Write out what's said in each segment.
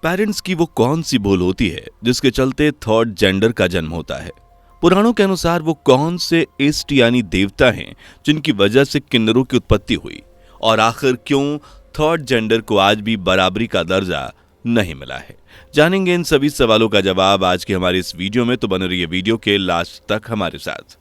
Parents की वो कौन सी भूल होती है जिसके चलते थर्ड जेंडर का जन्म होता है। पुराणों के अनुसार वो कौन से इष्ट यानी देवता हैं जिनकी वजह से किन्नरों की उत्पत्ति हुई, और आखिर क्यों थर्ड जेंडर को आज भी बराबरी का दर्जा नहीं मिला है। जानेंगे इन सभी सवालों का जवाब आज की हमारी इस वीडियो में, तो बने रहिए वीडियो के लास्ट तक हमारे साथ।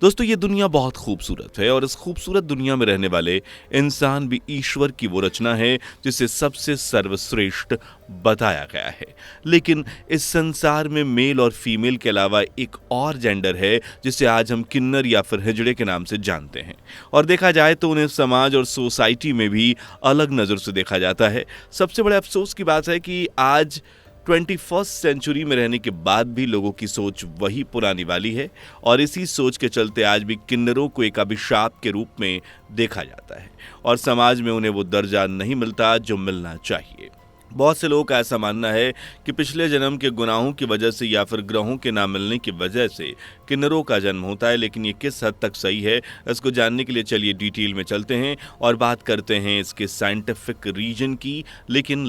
दोस्तों, ये दुनिया बहुत खूबसूरत है और इस खूबसूरत दुनिया में रहने वाले इंसान भी ईश्वर की वो रचना है जिसे सबसे सर्वश्रेष्ठ बताया गया है। लेकिन इस संसार में मेल और फीमेल के अलावा एक और जेंडर है जिसे आज हम किन्नर या फिर हिजड़े के नाम से जानते हैं, और देखा जाए तो उन्हें समाज और सोसाइटी में भी अलग नज़र से देखा जाता है। सबसे बड़े अफसोस की बात है कि आज 21वीं सेंचुरी में रहने के बाद भी लोगों की सोच वही पुरानी वाली है, और इसी सोच के चलते आज भी किन्नरों को एक अभिशाप के रूप में देखा जाता है और समाज में उन्हें वो दर्जा नहीं मिलता जो मिलना चाहिए। बहुत से लोगों का ऐसा मानना है कि पिछले जन्म के गुनाहों की वजह से या फिर ग्रहों के ना मिलने की वजह से किन्नरों का जन्म होता है, लेकिन ये किस हद तक सही है, इसको जानने के लिए चलिए डिटेल में चलते हैं और बात करते हैं इसके साइंटिफिक रीजन की। लेकिन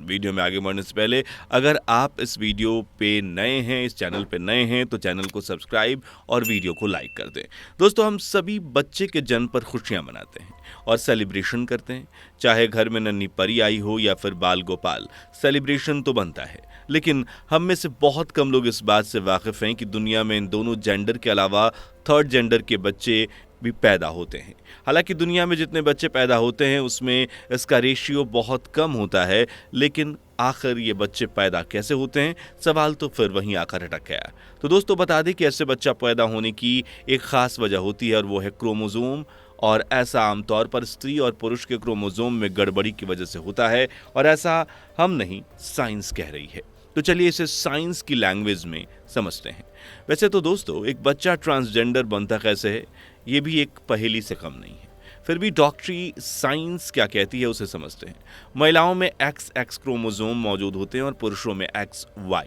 वीडियो में आगे बढ़ने से पहले अगर आप इस वीडियो पे नए हैं, इस चैनल पे नए हैं, तो चैनल को सब्सक्राइब और वीडियो को लाइक कर दें। दोस्तों, हम सभी बच्चे के जन्म पर खुशियां मनाते हैं और सेलिब्रेशन करते हैं, चाहे घर में नन्ही परी आई हो या फिर बाल गोपाल, सेलिब्रेशन तो बनता है। लेकिन हम में से बहुत कम लोग इस बात से वाकिफ हैं कि दुनिया में इन दोनों जेंडर के अलावा थर्ड जेंडर के बच्चे भी पैदा होते हैं। हालांकि दुनिया में जितने बच्चे पैदा होते हैं उसमें इसका रेशियो बहुत कम होता है, लेकिन आखिर ये बच्चे पैदा कैसे होते हैं, सवाल तो फिर वहीं आकर अटक गया। तो दोस्तों, बता दें कि ऐसे बच्चा पैदा होने की एक खास वजह होती है और वो है क्रोमोसोम, और ऐसा आमतौर पर स्त्री और पुरुष के क्रोमोसोम में गड़बड़ी की वजह से होता है, और ऐसा हम नहीं, साइंस कह रही है। तो चलिए इसे साइंस की लैंग्वेज में समझते हैं। वैसे तो दोस्तों, एक बच्चा ट्रांसजेंडर बनता कैसे है, ये भी एक पहेली से कम नहीं है। फिर भी डॉक्टरी साइंस क्या कहती है उसे समझते हैं। महिलाओं में XX क्रोमोसोम मौजूद होते हैं और पुरुषों में XY।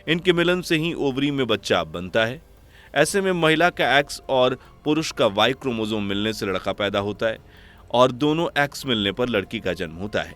इनके मिलन से ही ओवरी में बच्चा बनता है। ऐसे में महिला का X और पुरुष का Y क्रोमोसोम मिलने से लड़का पैदा होता है, और दोनों X मिलने पर लड़की का जन्म होता है।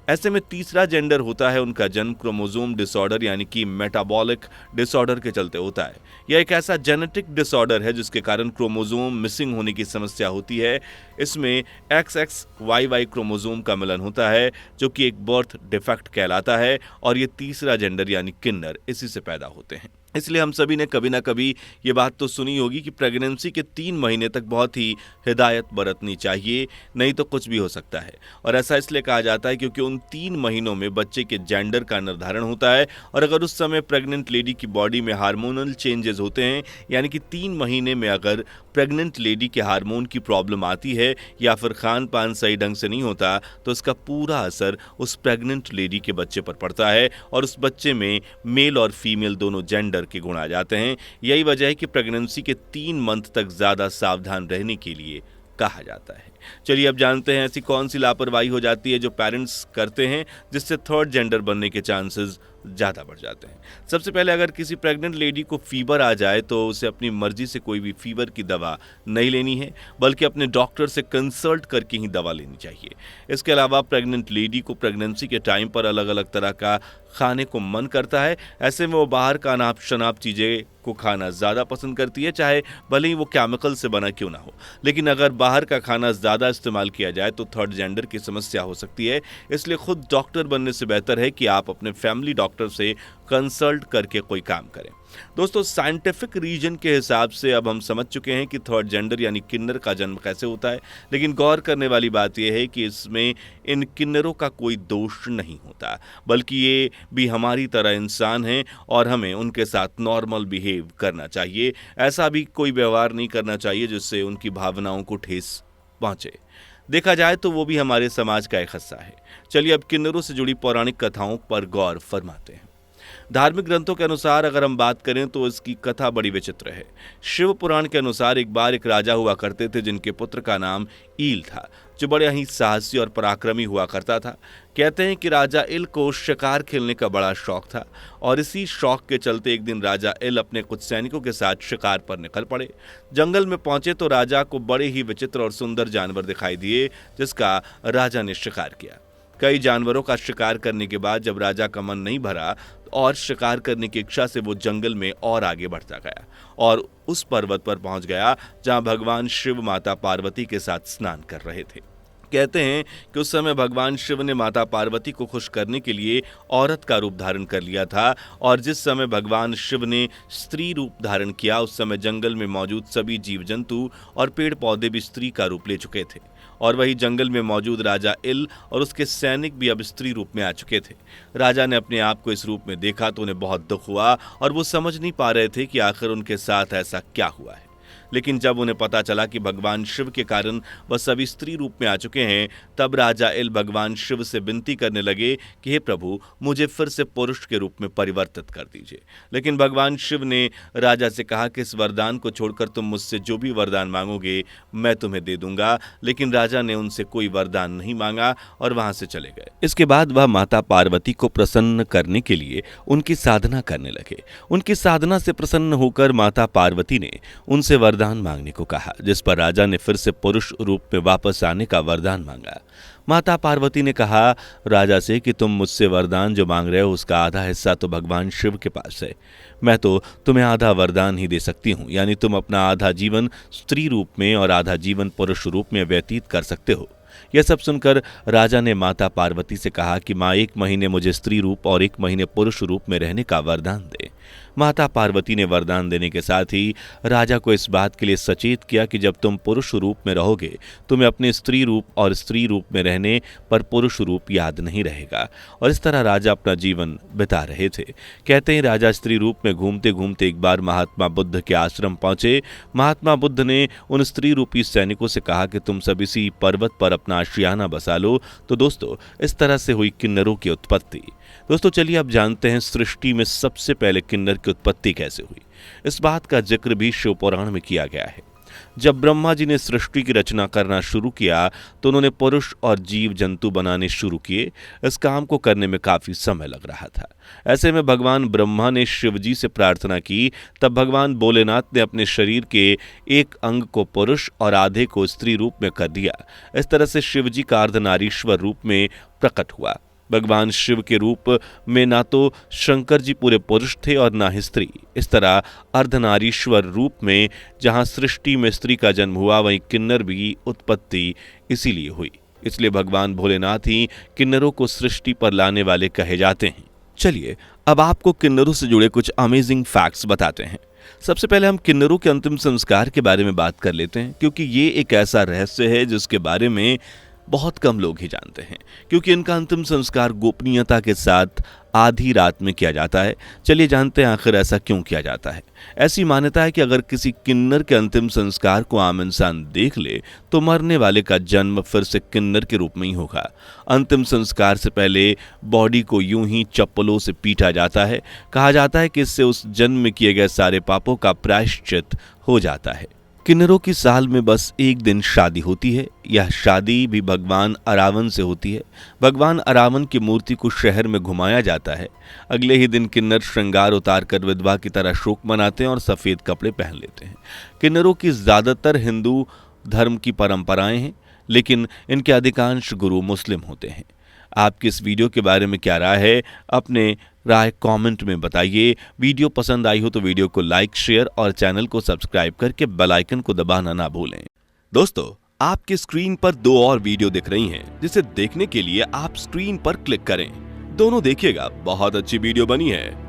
ऐसे में तीसरा जेंडर होता है उनका जन्म क्रोमोसोम डिसऑर्डर यानी कि मेटाबॉलिक डिसऑर्डर के चलते होता है। यह एक ऐसा जेनेटिक डिसऑर्डर है जिसके कारण क्रोमोसोम मिसिंग होने की समस्या होती है। इसमें XXYY क्रोमोसोम का मिलन होता है जो कि एक बर्थ डिफेक्ट कहलाता है, और ये तीसरा जेंडर यानी किन्नर इसी से पैदा होते हैं। इसलिए हम सभी ने कभी ना कभी ये बात तो सुनी होगी कि प्रेगनेंसी के 3 महीने तक बहुत ही हिदायत बरतनी चाहिए, नहीं तो कुछ भी हो सकता है। और ऐसा इसलिए कहा जाता है क्योंकि उन 3 महीनों में बच्चे के जेंडर का निर्धारण होता है, और अगर उस समय प्रेग्नेंट लेडी की बॉडी में हार्मोनल चेंजेस होते हैं, यानी कि 3 महीने में अगर प्रेग्नेंट लेडी के हार्मोन की प्रॉब्लम आती है या फिर खान पान सही ढंग से नहीं होता, तो इसका पूरा असर उस प्रेग्नेंट लेडी के बच्चे पर पड़ता है, और उस बच्चे में मेल और फीमेल दोनों जेंडर के गुण आ जाते हैं। यही वजह है कि प्रेगनेंसी के 3 मंथ तक ज्यादा सावधान रहने के लिए कहा जाता है। चलिए अब जानते हैं ऐसी कौन सी लापरवाही हो जाती है जो पेरेंट्स करते हैं जिससे थर्ड जेंडर बनने के चांसेस ज़्यादा बढ़ जाते हैं। सबसे पहले, अगर किसी प्रेग्नेंट लेडी को फीवर आ जाए तो उसे अपनी मर्जी से कोई भी फीवर की दवा नहीं लेनी है, बल्कि अपने डॉक्टर से कंसल्ट करके ही दवा लेनी चाहिए। इसके अलावा प्रेग्नेंट लेडी को प्रेगनेंसी के टाइम पर अलग अलग तरह का खाने को मन करता है। ऐसे में वो बाहर का अनाप शनाप चीज़ें को खाना ज़्यादा पसंद करती है, चाहे भले ही वो केमिकल से बना क्यों ना हो। लेकिन अगर बाहर का खाना ज़्यादा इस्तेमाल किया जाए तो थर्ड जेंडर की समस्या हो सकती है। इसलिए खुद डॉक्टर बनने से बेहतर है कि आप अपने फैमिली डॉक्टर से कंसल्ट करके कोई काम करें। दोस्तों, साइंटिफिक रीजन के हिसाब से अब हम समझ चुके हैं कि थर्ड जेंडर यानी किन्नर का जन्म कैसे होता है, लेकिन गौर करने वाली बात यह है कि इसमें इन किन्नरों का कोई दोष नहीं होता, बल्कि ये भी हमारी तरह इंसान हैं और हमें उनके साथ नॉर्मल बिहेव करना चाहिए। ऐसा भी कोई व्यवहार नहीं करना चाहिए जिससे उनकी भावनाओं को ठेस पहुंचे। देखा जाए तो वो भी हमारे समाज का एक हिस्सा है। चलिए अब किन्नरों से जुड़ी पौराणिक कथाओं पर गौर फरमाते हैं। धार्मिक ग्रंथों के अनुसार अगर हम बात करें तो इसकी कथा बड़ी विचित्र है। शिव पुराण के अनुसार एक बार एक राजा हुआ करते थे जिनके पुत्र का नाम ईल था। जो बड़े ही साहसी और पराक्रमी हुआ करता था। कहते हैं कि राजा इल को शिकार खेलने का बड़ा शौक था और इसी शौक के चलते एक दिन राजा इल अपने कुछ सैनिकों के साथ शिकार पर निकल पड़े। जंगल में पहुंचे तो राजा को बड़े ही विचित्र और सुंदर जानवर दिखाई दिए, जिसका राजा ने शिकार किया। कई जानवरों का शिकार करने के बाद जब राजा का मन नहीं भरा और शिकार करने की इच्छा से वो जंगल में और आगे बढ़ता गया और उस पर्वत पर पहुंच गया जहां भगवान शिव माता पार्वती के साथ स्नान कर रहे थे। कहते हैं कि उस समय भगवान शिव ने माता पार्वती को खुश करने के लिए औरत का रूप धारण कर लिया था और जिस समय भगवान शिव ने स्त्री रूप धारण किया उस समय जंगल में मौजूद सभी जीव जंतु और पेड़ पौधे भी स्त्री का रूप ले चुके थे और वही जंगल में मौजूद राजा इल और उसके सैनिक भी अब स्त्री रूप में आ चुके थे। राजा ने अपने आप को इस रूप में देखा तो उन्हें बहुत दुख हुआ और वो समझ नहीं पा रहे थे कि आखिर उनके साथ ऐसा क्या हुआ है। लेकिन जब उन्हें पता चला कि भगवान शिव के कारण वह सभी स्त्री रूप में आ चुके हैं, तब राजा इल भगवान शिव से विनती करने लगे कि हे प्रभु, मुझे फिर से पुरुष के रूप में परिवर्तित कर दीजिए। लेकिन भगवान शिव ने राजा से कहा कि इस वरदान को छोड़कर तुम मुझसे जो भी वरदान मांगोगे मैं तुम्हें दे दूंगा। लेकिन राजा ने उनसे कोई वरदान नहीं मांगा और वहां से चले गए। इसके बाद वह माता पार्वती को प्रसन्न करने के लिए उनकी साधना करने लगे। उनकी साधना से प्रसन्न होकर माता पार्वती ने उनसे वरदान मांगने को कहा, जिस पर राजा ने फिर से पुरुष रूप में वापस आने का वरदान मांगा। माता पार्वती ने कहा राजा से कि तुम मुझसे वरदान जो मांग रहे हो उसका आधा हिस्सा तो भगवान शिव के पास है, मैं तो तुम्हें आधा वरदान ही दे सकती हूँ, यानी तुम अपना आधा जीवन स्त्री रूप में और आधा जीवन पुरुष रूप में व्यतीत कर सकते हो। यह सब सुनकर राजा ने माता पार्वती से कहा कि माँ 1 महीने मुझे स्त्री रूप और 1 महीने पुरुष रूप में रहने का वरदान दे। माता पार्वती ने वरदान देने के साथ ही राजा को इस बात के लिए सचेत किया कि जब तुम पुरुष रूप में रहोगे तुम्हें अपने स्त्री रूप और स्त्री रूप में रहने पर पुरुष रूप याद नहीं रहेगा। और इस तरह राजा अपना जीवन बिता रहे थे। कहते हैं राजा स्त्री रूप में घूमते घूमते एक बार महात्मा बुद्ध के आश्रम पहुंचे। महात्मा बुद्ध ने उन स्त्री रूपी सैनिकों से कहा कि तुम सब इसी पर्वत पर अपना आशियाना बसा लो। तो दोस्तों, इस तरह से हुई किन्नरों की उत्पत्ति। दोस्तों चलिए अब जानते हैं सृष्टि में सबसे पहले किन्नर की उत्पत्ति कैसे हुई। इस बात का जिक्र भी शिव पुराण में किया गया है। जब ब्रह्मा जी ने सृष्टि की रचना करना शुरू किया तो उन्होंने पुरुष और जीव जंतु बनाने शुरू किए। इस काम को करने में काफी समय लग रहा था। ऐसे में भगवान ब्रह्मा ने शिव जी से प्रार्थना की। तब भगवान भोलेनाथ ने अपने शरीर के एक अंग को पुरुष और आधे को स्त्री रूप में कर दिया। इस तरह से शिव जी का अर्धनारीश्वर रूप में प्रकट हुआ। भगवान शिव के रूप में ना तो शंकर जी पूरे पुरुष थे और ना ही स्त्री। इस तरह अर्धनारीश्वर रूप में जहां सृष्टि में स्त्री का जन्म हुआ वहीं किन्नर भी उत्पत्ति इसीलिए हुई। इसलिए भगवान भोलेनाथ ही किन्नरों को सृष्टि पर लाने वाले कहे जाते हैं। चलिए अब आपको किन्नरों से जुड़े कुछ अमेजिंग फैक्ट्स बताते हैं। सबसे पहले हम किन्नरों के अंतिम संस्कार के बारे में बात कर लेते हैं, क्योंकि ये एक ऐसा रहस्य है जिसके बारे में बहुत कम लोग ही जानते हैं, क्योंकि इनका अंतिम संस्कार गोपनीयता के साथ आधी रात में किया जाता है। चलिए जानते हैं आखिर ऐसा क्यों किया जाता है। ऐसी मान्यता है कि अगर किसी किन्नर के अंतिम संस्कार को आम इंसान देख ले तो मरने वाले का जन्म फिर से किन्नर के रूप में ही होगा। अंतिम संस्कार से पहले बॉडी को यूं ही चप्पलों से पीटा जाता है। कहा जाता है कि इससे उस जन्म में किए गए सारे पापों का प्रायश्चित हो जाता है। किन्नरों की साल में बस एक दिन शादी होती है। यह शादी भी भगवान अरावन से होती है। भगवान अरावन की मूर्ति को शहर में घुमाया जाता है। अगले ही दिन किन्नर श्रृंगार उतार कर विधवा की तरह शोक मनाते हैं और सफ़ेद कपड़े पहन लेते हैं। किन्नरों की ज़्यादातर हिंदू धर्म की परंपराएं हैं, लेकिन इनके अधिकांश गुरु मुस्लिम होते हैं। आपकी इस वीडियो के बारे में क्या राय है, अपने राय कमेंट में बताइए। वीडियो पसंद आई हो तो वीडियो को लाइक, शेयर और चैनल को सब्सक्राइब करके बेल आइकन को दबाना ना भूलें। दोस्तों, आपकी स्क्रीन पर 2 और वीडियो दिख रही हैं, जिसे देखने के लिए आप स्क्रीन पर क्लिक करें। दोनों देखिएगा, बहुत अच्छी वीडियो बनी है।